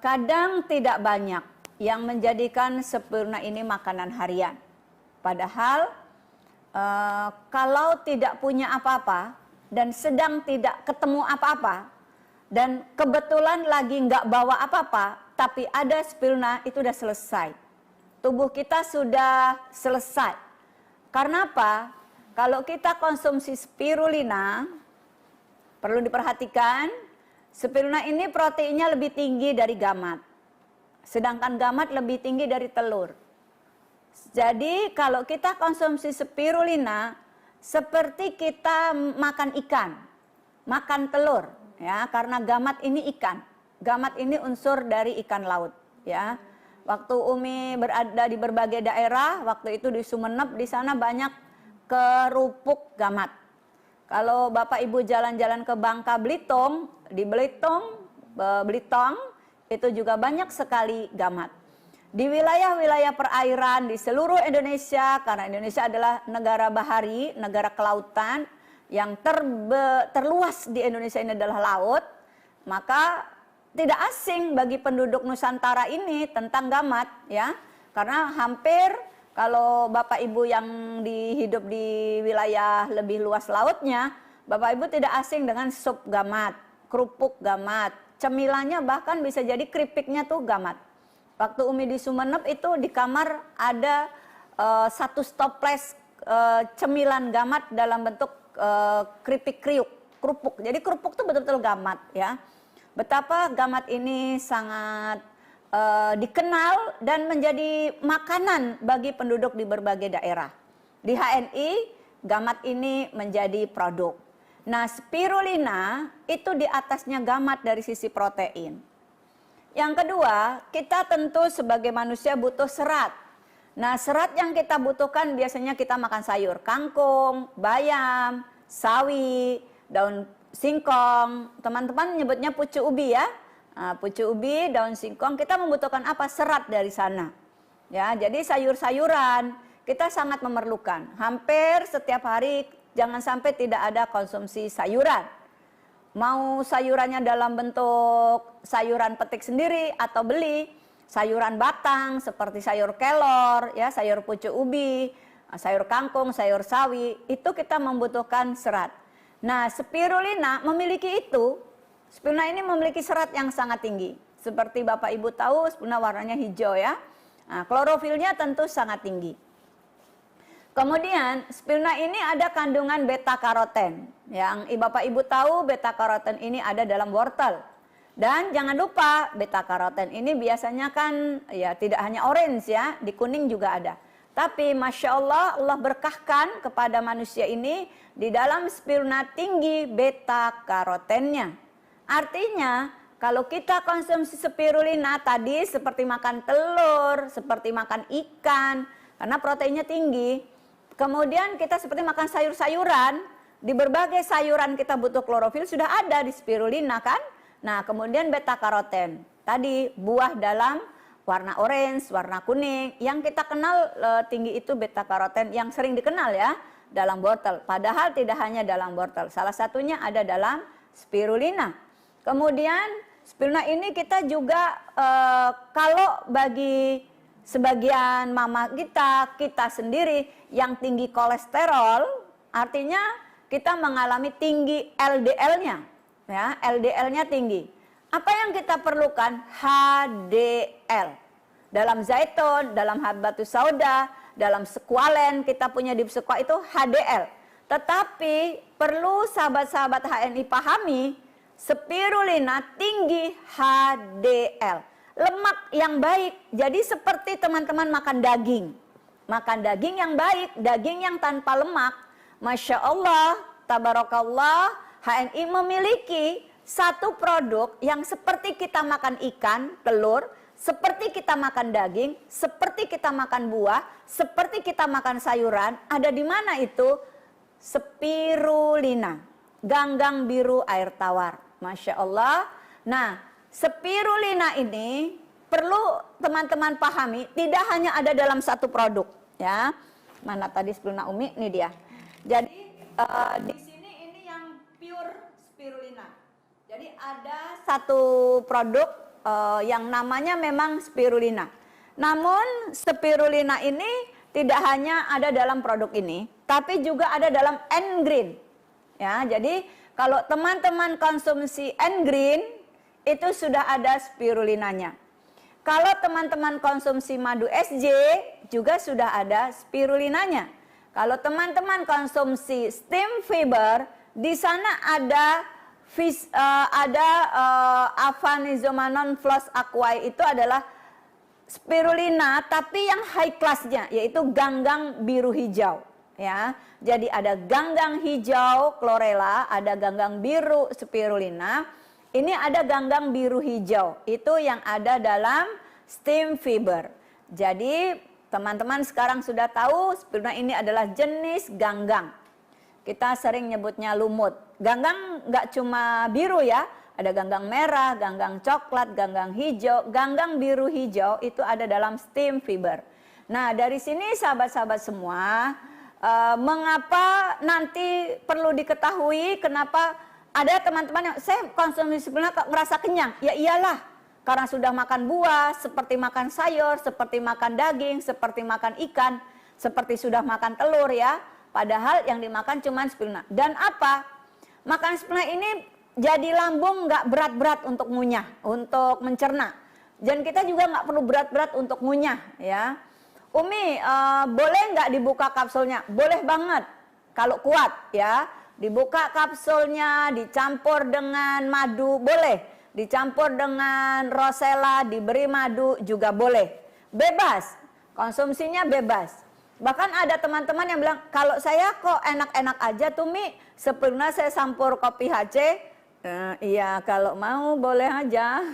Kadang tidak banyak yang menjadikan spirulina ini makanan harian. Padahal kalau tidak punya apa-apa dan sedang tidak ketemu apa-apa dan kebetulan lagi nggak bawa apa-apa, tapi ada spirulina, itu udah selesai. Tubuh kita sudah selesai. Karena apa? Kalau kita konsumsi spirulina, perlu diperhatikan, spirulina ini proteinnya lebih tinggi dari gamat. Sedangkan gamat lebih tinggi dari telur. Jadi kalau kita konsumsi spirulina, seperti kita makan ikan, makan telur, ya, karena gamat ini ikan. Gamat ini unsur dari ikan laut, ya. Waktu Umi berada di berbagai daerah, waktu itu di Sumeneb, di sana banyak kerupuk gamat. Kalau Bapak Ibu jalan-jalan ke Bangka Belitung, di Belitung, itu juga banyak sekali gamat. Di wilayah-wilayah perairan di seluruh Indonesia, karena Indonesia adalah negara bahari, negara kelautan, yang terluas di Indonesia ini adalah laut, maka tidak asing bagi penduduk Nusantara ini tentang gamat, ya. Karena hampir kalau Bapak Ibu yang hidup di wilayah lebih luas lautnya, Bapak Ibu tidak asing dengan sup gamat, kerupuk gamat, cemilannya bahkan bisa jadi keripiknya tuh gamat. Waktu Umi di Sumeneb itu di kamar ada satu toples cemilan gamat dalam bentuk keripik kriuk, kerupuk. Jadi kerupuk tuh betul-betul gamat, ya. Betapa gamat ini sangat dikenal dan menjadi makanan bagi penduduk di berbagai daerah. Di HNI, gamat ini menjadi produk. Nah, spirulina itu di atasnya gamat dari sisi protein. Yang kedua, kita tentu sebagai manusia butuh serat. Nah, serat yang kita butuhkan biasanya kita makan sayur, kangkung, bayam, sawi, daun singkong. Teman-teman nyebutnya pucuk ubi, ya. Nah, pucuk ubi, daun singkong, kita membutuhkan apa? Serat dari sana. Ya, jadi sayur-sayuran kita sangat memerlukan. Hampir setiap hari jangan sampai tidak ada konsumsi sayuran. Mau sayurannya dalam bentuk sayuran petik sendiri atau beli, sayuran batang seperti sayur kelor, ya, sayur pucuk ubi, sayur kangkung, sayur sawi, itu kita membutuhkan serat. Nah, spirulina memiliki itu. Spirulina ini memiliki serat yang sangat tinggi. Seperti Bapak Ibu tahu, spirulina warnanya hijau, ya. Nah, klorofilnya tentu sangat tinggi. Kemudian spirulina ini ada kandungan beta karoten. Yang Bapak Ibu tahu, beta karoten ini ada dalam wortel. Dan jangan lupa beta karoten ini biasanya kan ya tidak hanya orange, ya, di kuning juga ada. Tapi Masya Allah, Allah berkahkan kepada manusia ini di dalam spirulina tinggi beta karotennya. Artinya kalau kita konsumsi spirulina tadi seperti makan telur, seperti makan ikan, karena proteinnya tinggi. Kemudian kita seperti makan sayur-sayuran, di berbagai sayuran kita butuh klorofil, sudah ada di spirulina, kan? Nah, kemudian beta karoten, tadi buah dalam warna orange, warna kuning, yang kita kenal tinggi itu beta karoten, yang sering dikenal, ya, dalam wortel. Padahal tidak hanya dalam wortel, salah satunya ada dalam spirulina. Kemudian spirulina ini kita juga kalau bagi sebagian mama kita sendiri yang tinggi kolesterol, artinya kita mengalami tinggi LDL-nya, ya, LDL-nya tinggi. Apa yang kita perlukan? HDL. Dalam zaitun, dalam habatus sauda, dalam squalen, kita punya di sekwa itu HDL. Tetapi perlu sahabat-sahabat HNI pahami, spirulina tinggi HDL. Lemak yang baik, jadi seperti teman-teman makan daging. Makan daging yang baik, daging yang tanpa lemak. Masya Allah, tabarakallah, HNI memiliki satu produk yang seperti kita makan ikan, telur, seperti kita makan daging, seperti kita makan buah, seperti kita makan sayuran. Ada di mana itu? Spirulina, ganggang biru air tawar. Masya Allah. Nah, spirulina ini perlu teman-teman pahami, tidak hanya ada dalam satu produk, ya. Mana tadi spirulina Umi? Ini dia. Jadi di sini ini yang pure spirulina. Jadi ada satu produk yang namanya memang spirulina. Namun spirulina ini tidak hanya ada dalam produk ini, tapi juga ada dalam N-Green. Ya, jadi kalau teman-teman konsumsi N-Green itu sudah ada spirulinanya. Kalau teman-teman konsumsi madu SJ juga sudah ada spirulinanya. Kalau teman-teman konsumsi steam fiber, di sana ada Aphanizomanon flos aquae, itu adalah spirulina tapi yang high class-nya, yaitu ganggang biru hijau. Ya, jadi ada ganggang hijau chlorella, ada ganggang biru spirulina. Ini ada ganggang biru hijau, itu yang ada dalam steam fiber. Jadi teman-teman sekarang sudah tahu spirulina ini adalah jenis ganggang. Kita sering nyebutnya lumut. Ganggang nggak cuma biru ya, ada ganggang merah, ganggang coklat, ganggang hijau. Ganggang biru hijau itu ada dalam steam fiber. Nah, dari sini sahabat-sahabat semua, mengapa nanti perlu diketahui kenapa ada teman-teman yang saya konsumsi spirulina kok ngerasa kenyang. Ya iyalah, karena sudah makan buah, seperti makan sayur, seperti makan daging, seperti makan ikan, seperti sudah makan telur ya. Padahal yang dimakan cuma spirulina. Dan apa? Makan spirulina ini jadi lambung nggak berat-berat untuk ngunyah, untuk mencerna. Dan kita juga nggak perlu berat-berat untuk ngunyah ya. Umi, boleh nggak dibuka kapsulnya? Boleh banget kalau kuat ya. Dibuka kapsulnya, dicampur dengan madu, boleh. Dicampur dengan rosella, diberi madu juga boleh. Bebas, konsumsinya bebas. Bahkan ada teman-teman yang bilang, kalau saya kok enak-enak aja tuh Mi, sebelumnya saya campur kopi HC. Iya, kalau mau boleh aja.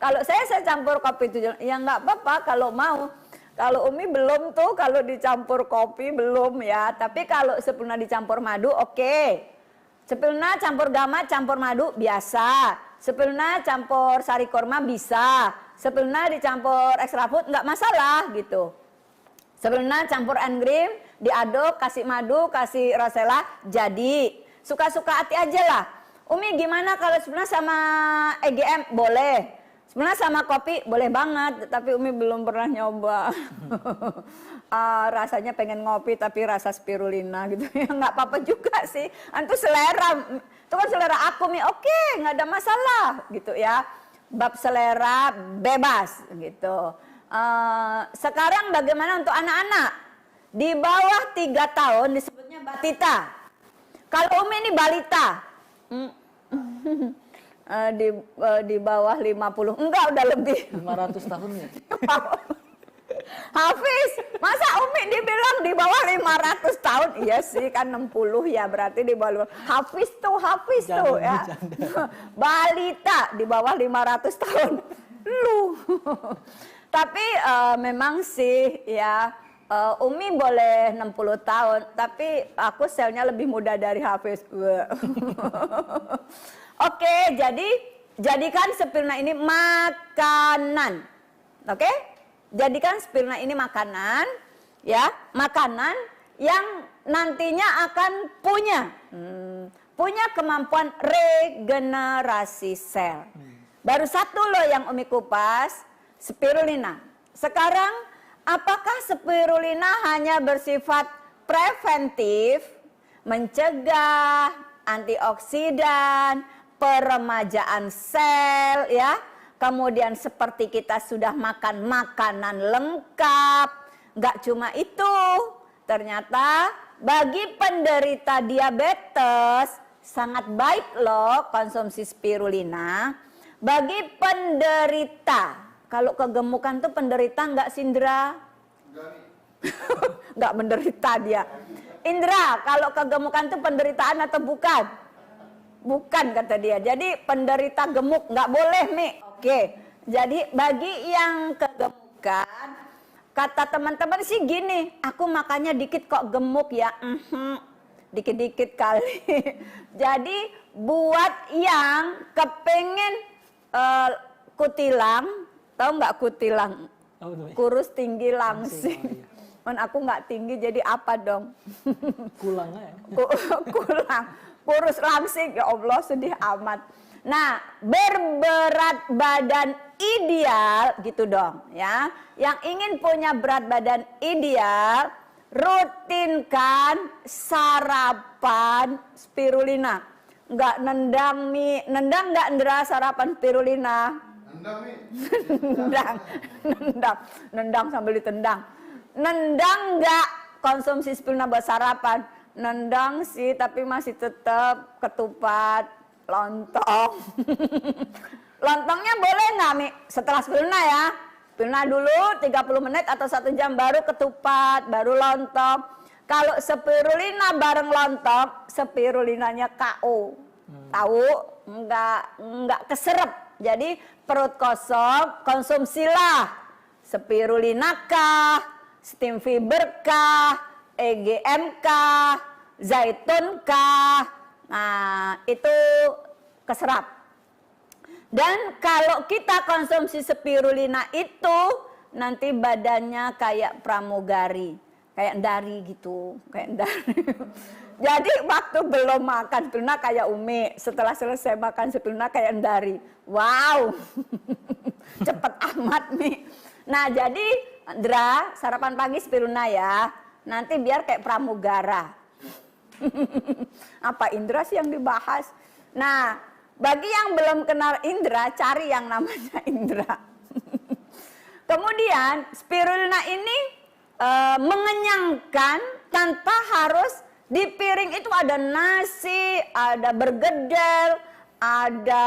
Kalau saya campur kopi itu, ya nggak apa-apa kalau mau. Kalau Umi belum tuh, kalau dicampur kopi belum ya. Tapi kalau spirulina dicampur madu, oke. Spirulina campur gama, campur madu, biasa. Spirulina campur sari kurma, bisa. Spirulina dicampur extra food, nggak masalah gitu. Spirulina campur N-Green, diaduk, kasih madu, kasih rosella, jadi. Suka-suka hati aja lah. Umi gimana kalau spirulina sama EGM? Boleh. Sebenarnya sama kopi boleh banget, tapi Umi belum pernah nyoba. Rasanya pengen ngopi tapi rasa spirulina gitu. Ya nggak apa-apa juga sih. Itu selera, itu kan selera aku Mi. Oke, nggak ada masalah gitu ya. Bab selera bebas gitu. Sekarang bagaimana untuk anak-anak? Di bawah 3 tahun disebutnya batita. Kalau Umi ini balita. Di bawah 50, enggak udah lebih 500 tahun ya. Hafiz, masa Umi dibilang di bawah 500 tahun? Iya sih kan 60 ya, berarti di bawah. Hafiz tuh ya. Balita di bawah 500 tahun. Lu. Tapi memang sih ya, Umi boleh 60 tahun, tapi aku selnya lebih muda dari Hafiz. Oke, jadi jadikan spirulina ini makanan. Oke? Jadikan spirulina ini makanan, ya, makanan yang nantinya akan punya kemampuan regenerasi sel. Baru satu loh yang Umi kupas, spirulina. Sekarang, apakah spirulina hanya bersifat preventif, mencegah, antioksidan, peremajaan sel ya, kemudian seperti kita sudah makan makanan lengkap, nggak cuma itu, ternyata bagi penderita diabetes sangat baik loh konsumsi spirulina. Bagi penderita, kalau kegemukan tuh penderita nggak Sindra? Nggak menderita dia. Indra, kalau kegemukan tuh penderitaan atau bukan? Bukan kata dia. Jadi penderita gemuk nggak boleh Mi. Oke. Jadi bagi yang kegemukan, kata teman-teman sih gini, aku makannya dikit kok gemuk ya. Dikit-dikit kali. Jadi buat yang kepengen kutilang, tahu nggak kutilang? Kurus tinggi langsing. Man, aku nggak tinggi jadi apa dong? Kulangnya ya? Kulang. Kurus langsing, ya Allah sedih amat. Nah, berberat badan ideal gitu dong ya. Yang ingin punya berat badan ideal, rutinkan sarapan spirulina. Nggak nendang mie, nendang nggak Indra sarapan spirulina? Nendang mie. nendang sambil ditendang. Nendang nggak konsumsi spirulina buat sarapan? Nendang sih, tapi masih tetap ketupat, lontong. Lontongnya boleh nggak Mi? Setelah spirulina ya. Spirulina dulu 30 menit atau 1 jam, baru ketupat, baru lontong. Kalau spirulina bareng lontong, spirulinanya KO. Tahu? Nggak keserep. Jadi perut kosong, konsumsilah spirulina kah, steam fiber kah, EGM kah, zaitun kah. Nah, itu keserap. Dan kalau kita konsumsi spirulina itu, nanti badannya kayak pramugari, kayak dari gitu, kayak dari. Jadi waktu belum makan spirulina kayak Umi, setelah selesai makan spirulina kayak dari. Wow, cepet amat Mi. Nah jadi Indra, sarapan pagi spirulina ya, nanti biar kayak pramugara. Apa Indra sih yang dibahas? Nah, bagi yang belum kenal Indra, cari yang namanya Indra. Kemudian spirulina ini mengenyangkan tanpa harus di piring itu ada nasi, ada bergedel, ada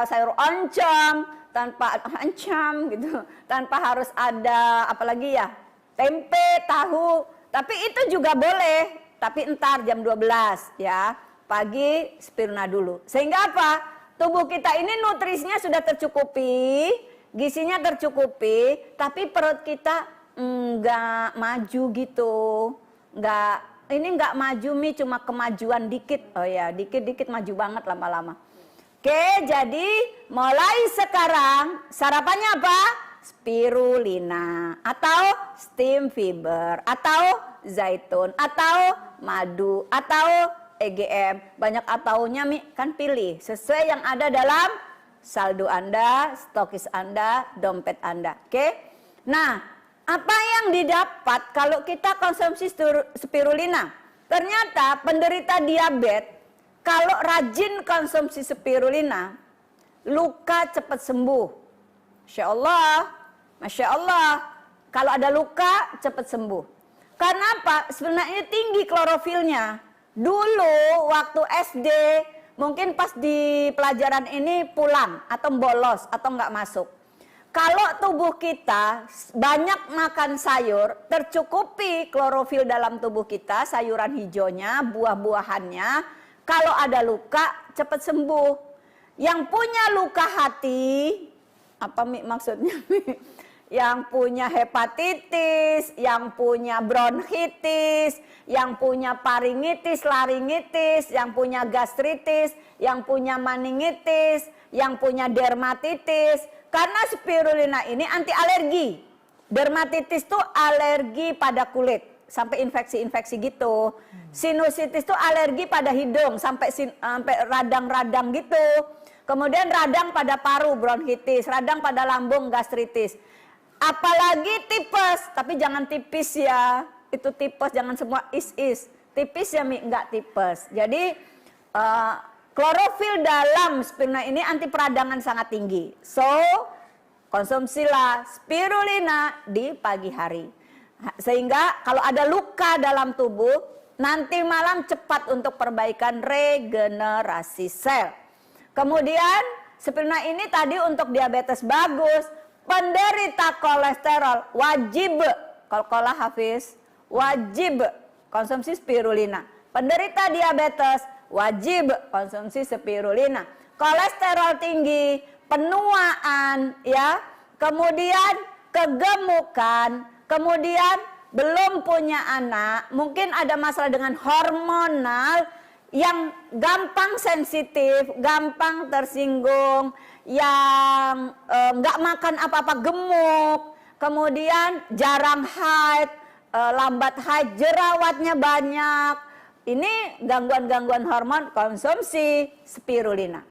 sayur oncom, tanpa oncom gitu, tanpa harus ada apalagi ya, tempe, tahu. Tapi itu juga boleh, tapi entar jam 12 ya. Pagi spirulina dulu. Sehingga apa? Tubuh kita ini nutrisinya sudah tercukupi, gizinya tercukupi, tapi perut kita enggak maju gitu. Ini enggak maju Mi, cuma kemajuan dikit. Oh ya, dikit-dikit maju banget lama-lama. Oke, jadi mulai sekarang sarapannya apa? Spirulina atau steam fiber atau zaitun atau madu atau EGM. Banyak ataunya Mi, kan pilih sesuai yang ada dalam saldo Anda, stokis Anda, dompet Anda. Oke. Nah, apa yang didapat kalau kita konsumsi spirulina? Ternyata penderita diabetes kalau rajin konsumsi spirulina, luka cepat sembuh. Masya Allah, Masya Allah. Kalau ada luka cepat sembuh. Karena apa? Sebenarnya tinggi klorofilnya. Dulu waktu SD, mungkin pas di pelajaran ini pulang atau bolos atau nggak masuk. Kalau tubuh kita banyak makan sayur, tercukupi klorofil dalam tubuh kita, sayuran hijaunya, buah-buahannya. Kalau ada luka cepat sembuh. Yang punya luka hati, apa Mi maksudnya? Yang punya hepatitis, yang punya bronkitis, yang punya faringitis, laringitis, yang punya gastritis, yang punya meningitis, yang punya dermatitis. Karena spirulina ini anti alergi. Dermatitis itu alergi pada kulit, sampai infeksi-infeksi gitu. Sinusitis itu alergi pada hidung, sampai radang-radang gitu. Kemudian radang pada paru, bronkitis, radang pada lambung, gastritis. Apalagi tipes, tapi jangan tipis ya. Itu tipes, jangan semua is. Tipis ya Mi, enggak tipes. Jadi klorofil dalam spirulina ini anti peradangan sangat tinggi. So, konsumsilah spirulina di pagi hari. Sehingga kalau ada luka dalam tubuh, nanti malam cepat untuk perbaikan regenerasi sel. Kemudian spirulina ini tadi untuk diabetes bagus. Penderita kolesterol wajib, kalau Hafiz, wajib konsumsi spirulina. Penderita diabetes wajib konsumsi spirulina. Kolesterol tinggi, penuaan ya, kemudian kegemukan, kemudian belum punya anak, mungkin ada masalah dengan hormonal, yang gampang sensitif, gampang tersinggung, yang nggak makan apa-apa gemuk, kemudian jarang haid, lambat haid, jerawatnya banyak. Ini gangguan-gangguan hormon, konsumsi spirulina.